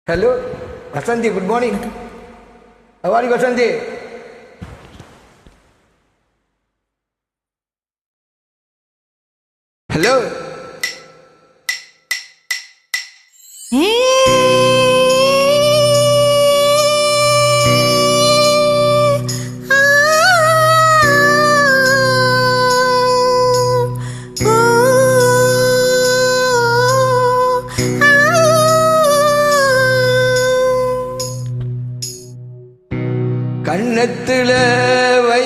Hello, Vasanthi, good morning. How are you, Vasanthi? Hello. கண்ணத்துல வை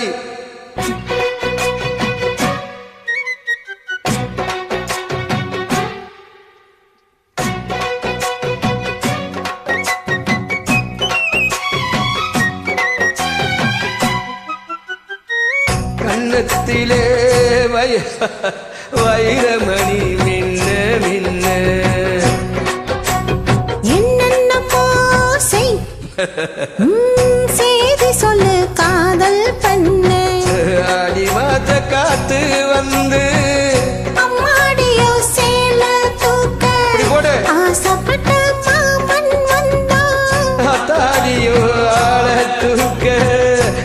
கண்ணத்திலே வை வைரமணி மின்ன மின்ன செய்தி சொல்லு காதல் பண்ணு அடிவாத காத்து வந்து அம்மாடியோ சேல தூக்க ஆசைப்பட்ட மாமன் வந்தா தாடியோ ஆள தூக்க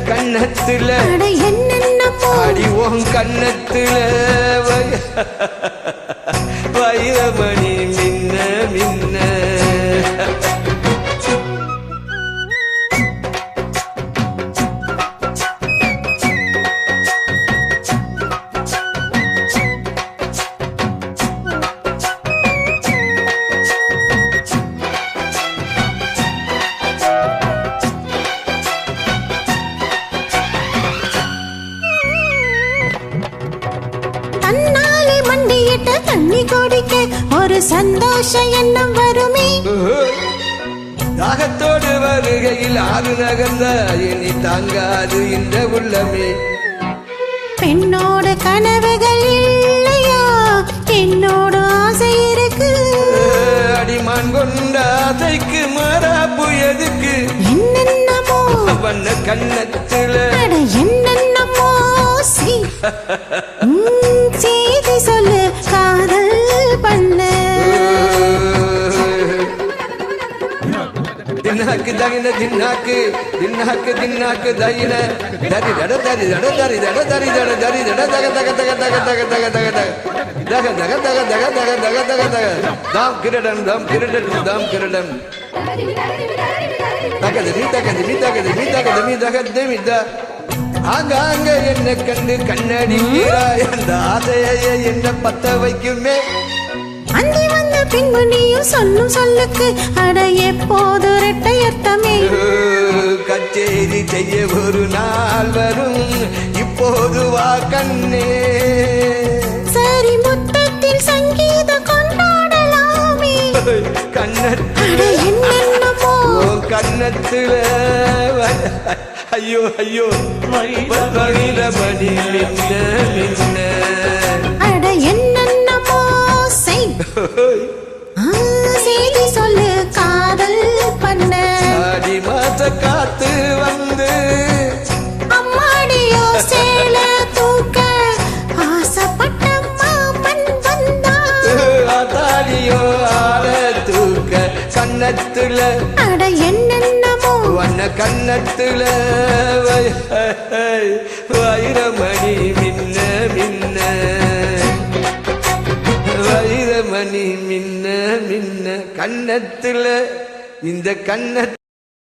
கண்ணத்துல என்னென்னமோ அடி உன் கண்ணத்துல வைரமணி மின்ன மின்ன தன்னாலே மண்டியிட்ட தண்ணி குடிக்க ஒரு சந்தோஷ எண்ணம் வருமே தாகத்தோடு வருகையில் ஆறு நகர்ந்த இனி தாங்காது இந்த உள்ளமே பெண்ணோட கனவுகள் இல்லையா என்னோட ஆசை இருக்கு அடிமான் கொண்ட ஆசைக்கு மாறாப்பு எதுக்கு என்னென்னமோ வண்ண கண்ணத்துல என்னென்னமோ செய்தி சொல்லு காதல் பண்ண தின்னாக்கு தகின தின்னாக்கு தின்னாக்கு தின்னாக்கு தகின தரி தட தரி தட தரி தட தரி தட தரி தட தக தக தக தக தக தக தக தக தக தக தக தக தக தக தக தக தாம் கிரடம் தாம் கிரடம் தாம் கிரடம் தகதி தகதி நீ தகதி நீ தகதி நீ தகதி மித ஆங்காங்க என்ன கண்டு கண்ணடி அந்த ஆசையை என்ன பத்த வைக்குமே அந்தி வந்த பின்பு நீயும் சொல்லும் சொல்லுக்கு அட எப்போது இரட்டையர்த்தமே கச்சேரி செய்ய ஒரு நாள் வரும் இப்போது வா கண்ணே சரி முத்தத்தில் சங்கீத கொண்டாடலாமே கண்ணத்துல என்னென்னமோ கண்ணத்துல ஐயோ ஐயோ வைரமணி மின்ன மின்ன அட என்னென்னமோ செய்தி சொல்லு காதல் பண்ண ஆடி மாச காத்து வந்து அம்மாடியோ சேல தூக்க ஆசைப்பட்ட மாமன் வந்தா தாடியோ ஆள தூக்க கண்ணத்துல அட என்னென்னமோ வண்ண கண்ணத்துல வைரமணி மின்ன மின்ன வைரமணி மின்ன மின்ன கண்ணத்துல இந்த கண்ண